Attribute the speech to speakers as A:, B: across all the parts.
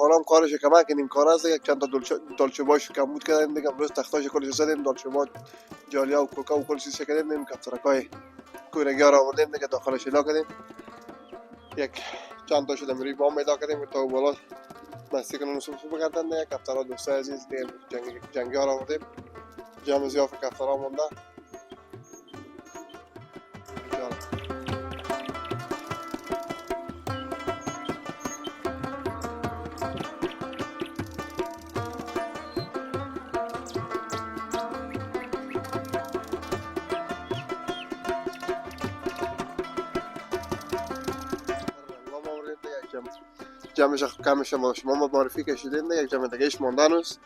A: خانم کارش کمک کنیم کار است دیگه. چند تا دالچوباش کمبود کردیم دیگه. امروز تختاش کلش زدیم، دالچوبا جالیا و کوکا و کل چیز کردیم، کفترکای کورگی ها را آوردیم دیگه داخلش الا کردیم. یک چند تا شده روی بام الا کردیم تا بالا مستی کنن صبح بگردن دیگه. کفترها دوستای عزیز دیگه جنگی ها را آوردیم. جمع زیاف کفترها مونده. جمعش کمش ما شما معرفی کشیدین دیگه. یک جمع دیگه ایش ماندن است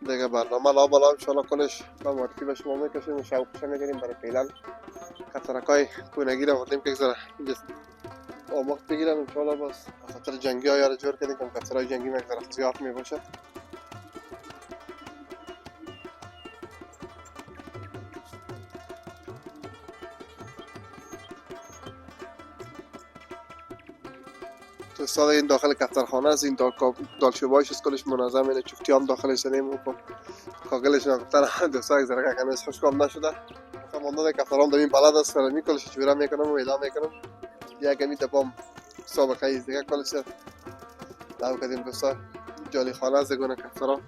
A: دیگه. برنامه لا بالا انشالله کلش با معرفی به شما میکشیم و شوقش میگیریم. برای فعلا کفترکای کونگی را آوردیم که ذره آماق بگیرن انشالله. باز خاطر جنگی ها یاره جور کردیم که کفترهای جنگی یک ذره زیاد میباشه. دوستا این داخل کفترخانه است. این دالچوبایش است کلش منظم. اینه چفتی هم داخل سنیم و کاغلش نگفتر دوستا یک ذره کنیز خوشکام نشده. مانده کفترام در این بلد است فرمی کلش جوره میکنم و اعلام میکنم. یک همی دبام سابقه ایز دیگه کلش دو کدیم دوستا. جالی خانه است دیگونه کفترام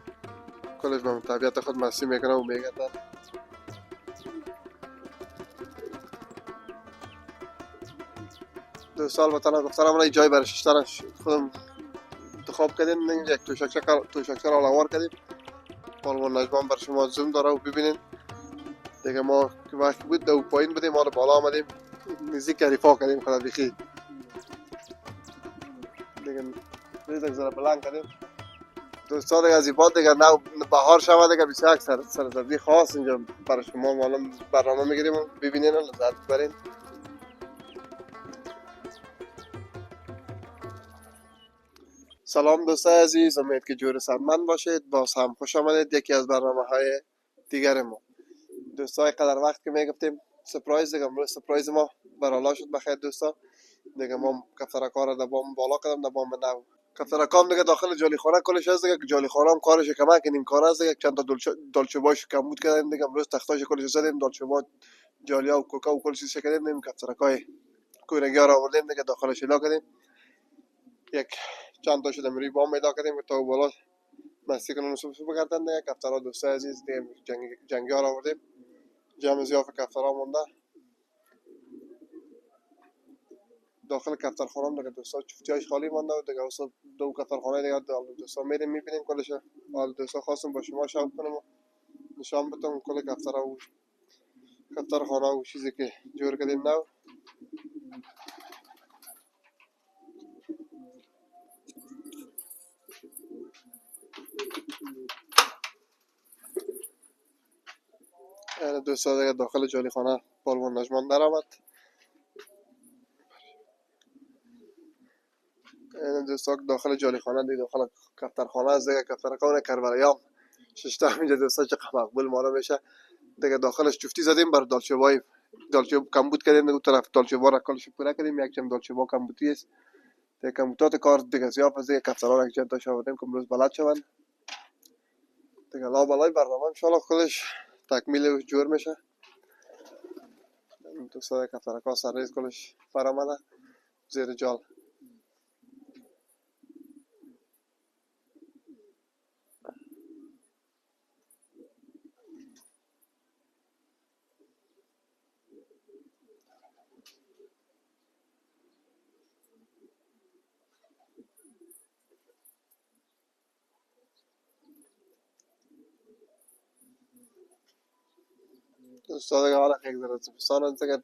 A: کلش به طبیعت خود مستی میکنم و میگردن. دوستا البته گفترم را جای برای ششترش خودم انتخاب کردیم. اینجا یک توشکچر آلوار کردیم. پالوان نجمان بر شما زوم داره و ببینین دیگه. ما که وقتی بود دو پایین بودیم ما رو بالا آمدیم نزدیک رفاه کردیم خدا بخیر دیگه. یک ذره بلند کردیم دوستا دیگه. از این بعد دیگه نه بهار شود دیگه بسیار یک سرسبزی خاص اینجا برای شما معلوم برنامه میگیریم و ببینین و لذت ببرین. سلام دوستای عزیز، امید که جور سرمند باشید. باز هم خوش آمدید یکی از برنامه های دیگر ما. دوستای قدر وقت که میگفتیم سپرایز دیگه، امروز سپرایز ما برالا شد بخیر دوستا دیگه. ما کفترکا را دبام بالا کردم دبام به نو. کفترکام دیگه داخل جالی خانه کلش هست دیگه. جالی خانه هم کارش کمک کنیم کار است دیگه. چند تا دالچوباش کمبود کردیم دیگه. امروز تختاش کلش زدیم، دالچوبا جالیا و کوکا و کل چیز کردیم، کفترکای کورگی ها را آوردیم دیگه داخلش الا کردیم. یک چند تا شده روی بام الا کردیم تا بالا مستی کنن صبح بگردن دیگه. کفترها دوستای عزیز دیگه جنگی ها را آوردیم. جمع زیاف کفترها مونده. داخل کفترخانه دیگه دوستا چفتیاش خالی مونده و دیگه اصلا دو کفترخانه دیگه دوستا میریم میبینیم کلش. حال دوستا خواستم با شما شوق کنم و نشان بدم کل کفترها و کفترخانه و چیزی که جور کردیم نو. دوستا دیگه داخل جالی خانه پالوان نجمان در آمد. دوستا داخل جالی خانه دیگه داخل کفترخانه است دیگه. کفترخانه کربلایام ششتا اینجا دوستا چقدر مقبول معلوم میشه دیگه. داخلش جفتی زدیم بر دالچوب کمبود کردیم دیگه. طرف دالچوبا را کلش پوره کردیم. یک چم دالچوبا کمبودی است دیگه. کمبودات کار دیگه زیاد است دیگه. کفترها یک چند تا آوردیم که امروز بلد شوند دیگه. لا بالای برنامه ان شاء الله کلش تکمیل و جور میشه. دوستا کفترکا سرریز کلش فرآمده زیر جال. دوستا دیگه حالا یک ذره زمستان است دیگه.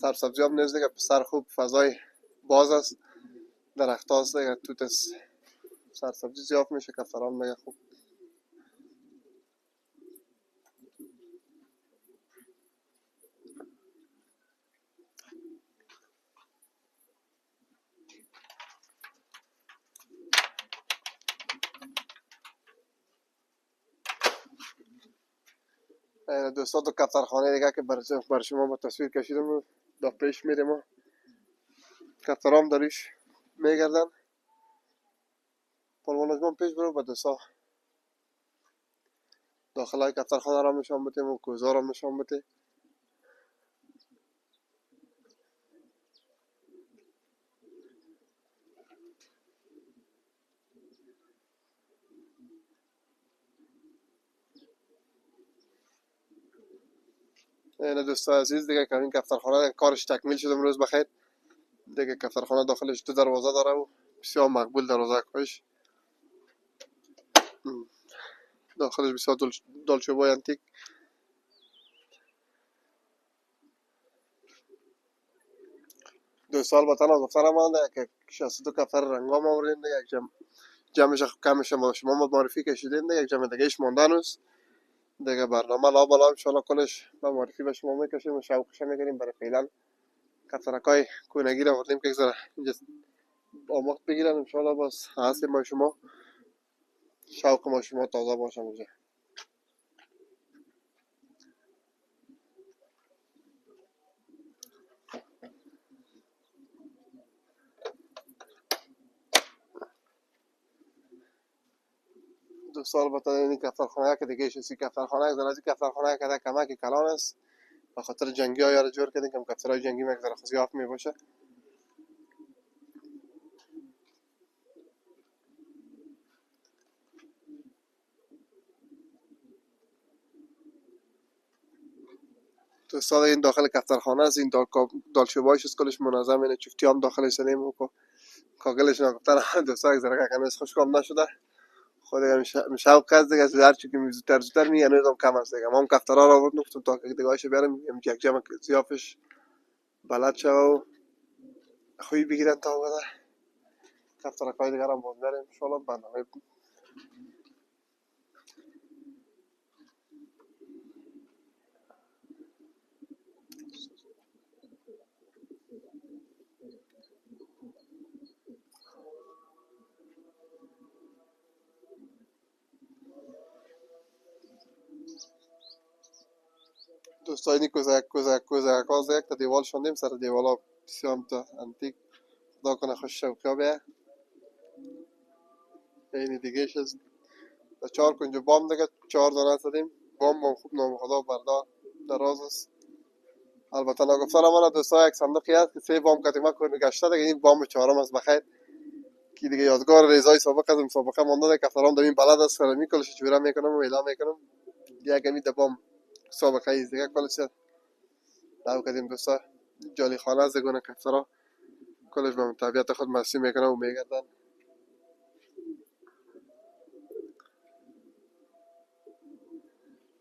A: سرسبزی هم نیست دیگه. پسر خوب فضای باز است، درخت هاست دیگه، توت است، سرسبزی زیاد میشه. کفتران دیگه خوب دوستا تو کفترخانه دیگه که بر شما با تصویر کشیدم و دا پیش میریم و کفترام داریش میگردن. پالوان نجمان پیش برو. به دوستا داخل های کفترخانه را نشان بتیم و کوزا را نشان بتیم. این دوستا عزیز دیگه که این کفترخانه کارش تکمیل شد. امروز بخیر دیگه کفترخانه داخلش 2 دروازه داره و بسیار مقبول دروازه کاش. داخلش بسیار دلچوبای انتیک. 2 سال بطن از افتر مانده که 62 کفتر رنگام آورین دیگه. یک جمعش کمش ما شما معرفی کشیدین دیگه. یک جمع دیگه ایش مانده هنوز دیگه. برنامه لا بالا انشالله کلش با معرفی به شما میکشیم و شوقش میکنیم. برای فعلا کفترکای کونگی را بردیم که یک ذره اینجا آموخت بگیرن انشالله. باز حاصل ما شما شوق ما شما تازه باشه اونجا. دو سال بعد این کفترخانه که دیگه سی کفترخانه از از کفترخانه که کمک کلان است به خاطر جنگی ها یار جور کردیم که کفترهای جنگی یک ذره خزیاف می باشه. تو سال این داخل کفترخانه است. این دالچوبایش از کلش منظم. اینه چفتی هم داخل سلیم و کاغلش نگفتن دوستا یک ذره کنیز خوشکام نشده. خود شوق از دیگه هر چی که زودتر می هنوز هم کم است دیگه. ما هم کفترها را آورد نفتم تا دیگه هایش بیارم یک جمع زیافش بلد شو و خوی بگیرن تا بده کفترکای دیگر هم باز بریم انشالله. برنامه دوستای اینی کوزه یک تا دیوال شوندیم. سر دیوالا بسیار تا انتیک خدا کنه خوش شوقی بیه. اینی دیگه از 4 کنج بام دیگه 4 دانه زدیم. بام خوب نام خدا بردار دراز است. البته نگفتن من دوستا یک صندوقی هست که 3 بام کتیمه کنه گشته دیگه. این بام 4م است بخیر که دیگه یادگار ریزای سابق از مسابقه مونده دیگه. کفترام در این بلد است سرمی کلش چوره میکنم و اعلام میکنم دیگه همین دبام سابقه ایست دیگه. کلش داو کردیم دوستا جالی خانه از گونه کفترا کلش به طبیعت خود مسی میکنه و میگردن.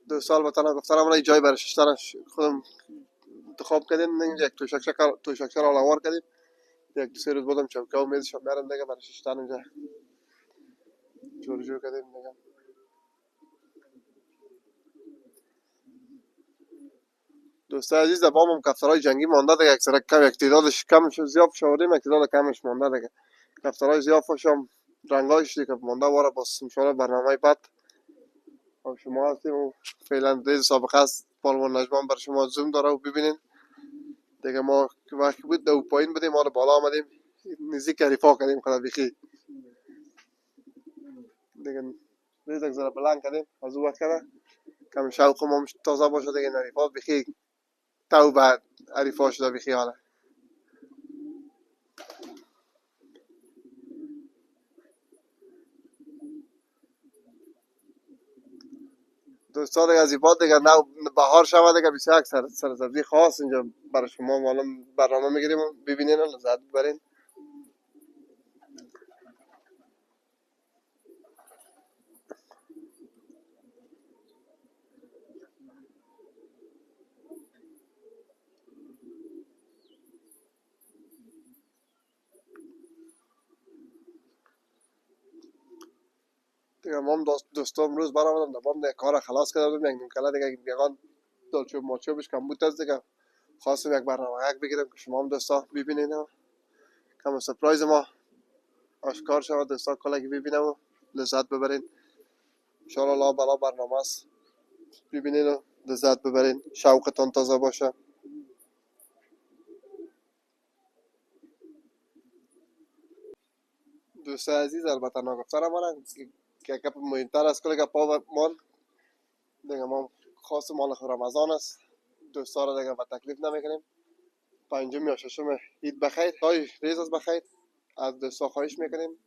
A: 2 سال بتنا گفتم من جای برای ششتر خودم انتخاب کردیم. اینجا یک توشکشر آلوار کردیم. یک 2 روز بودم چوکه و میزش میارم دیگه برای ششتر اینجا جور کردیم دیگه. دوستای عزیز با هم کفترهای جنگی مانده دیگه. اکثر کم یک تعدادش کم شد زیاد شوردیم. یک تعداد کمش مانده دیگه. کفترهای زیاد هم رنگایش دیگه مانده واره. باز ان شاء الله برنامه بعد با شما هستیم و فعلا ریز سابقه است. پالوان نجمان بر شما زوم داره و ببینین دیگه. ما وقتی بود دو پایین بودیم ما بالا آمدیم نزدیک حریفا کردیم خدا بخیر دیگه. ریز یک ذره بلند کردیم از او وقت کرده کم شوق ما تازه باشه دیگه. حریفا بخیر تو بعد حریفا شده بخیاله. دوستان دیگه از این بعد دیگه نو بهار شود دیگه بسیار یک سرسبزی خاص اینجا برای شما معلوم برنامه میگیریم و ببینین و لذت ببرین. دیگه ما هم دوستان امروز برآمدم دبام دیگه کار خلاص کردم. یک نیم کله دیگه بیگان دلچوب ماچوبش کم بود از دیگه. خواستم یک برنامه یک بگیرم که شما هم دوستا ببینین و کم سپرایز ما آشکار شود. دوستا کلگی ببینم و لذت ببرین انشاءالله. لا بلا برنامه است ببینین و لذت ببرین شوقتان تازه باشه. دوستای عزیز البته نگفتن ما که گپ مهمتر از کل گپا و مال دیگه ما خاص مال خود رمضان است. دوستا را دیگه به تکلیف نمیکنیم. پنجم یا ششم عید بخیر، تای ریز از بخیر. از دوستا خواهش میکنیم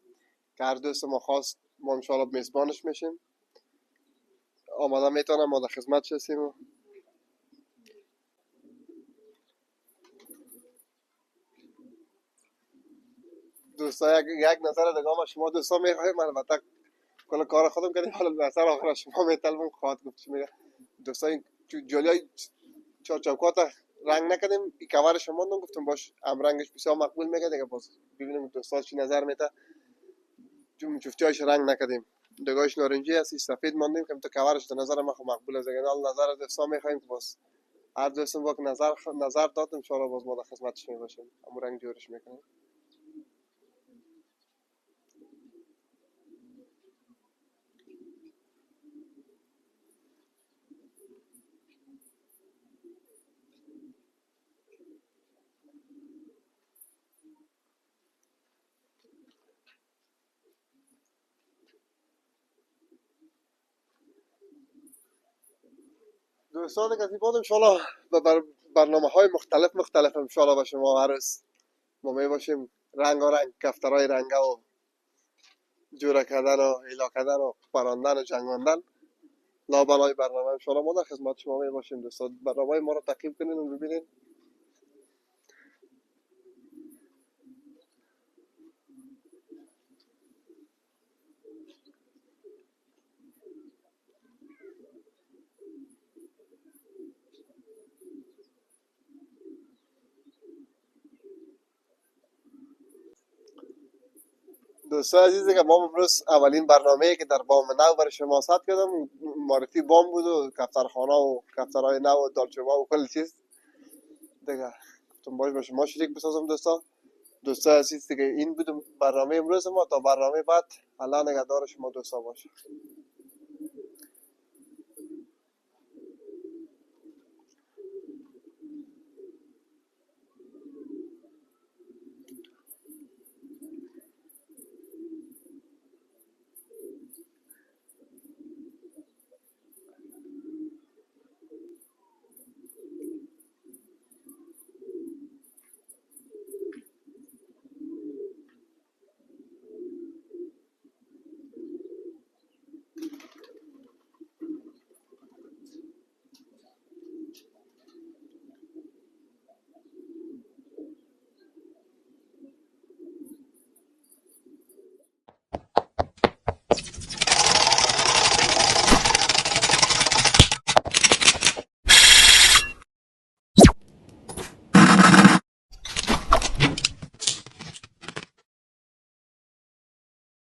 A: که هر دوست ما خواست ما انشاءالله میزبانش میشیم. آماده میتونم ما در خدمت هستیم. و دوستا یک نظر دیگه ما شما دوستا میخواهیم البته کل کار خودم کردیم، حالا نظر آخر شما میطلبم خواهد گفت چی میگه. دوستا این جلوی چوکات رنگ نکردیم، این کورش ماندم گفتم باش ام رنگش بسیار مقبول میگه دیگه، باز ببینیم دوستا چی نظر میده. چون جفتیش رنگ نکردیم، دگاهش نارنجی هستی سفید ماندیم که تو کورش در نظر من خب مقبول است دیگه. نظر دوستا میخوایم که باز هر دوستم با نظر داد ان شاء الله باز ما در خدمتش میباشیم، همون رنگ جورش میکنیم. دوستان دیگه از این بعد ان شاء الله به برنامه های مختلف ان شاء الله به شما عرض ما میباشیم. رنگ کفترهای رنگه و جوره کردن و ایلا کردن و پراندن و جنگاندن لابلای برنامه ان شاء الله ما در خدمت شما میباشیم. دوستان برنامه ما رو تعقیب کنین و ببینین. دوستان عزیزی که ما امروز اولین برنامه که در بام نو برای شما ثبت کردم معرفی بام بود و کفترخانه و کفترهای نو و دالچوبا و کل چیز دیگه. گفتم باش با شما شریک بسازم دوستان عزیز دیگه این بود برنامه امروز ما. تا برنامه بعد الله نگهدار شما دوستا باشه.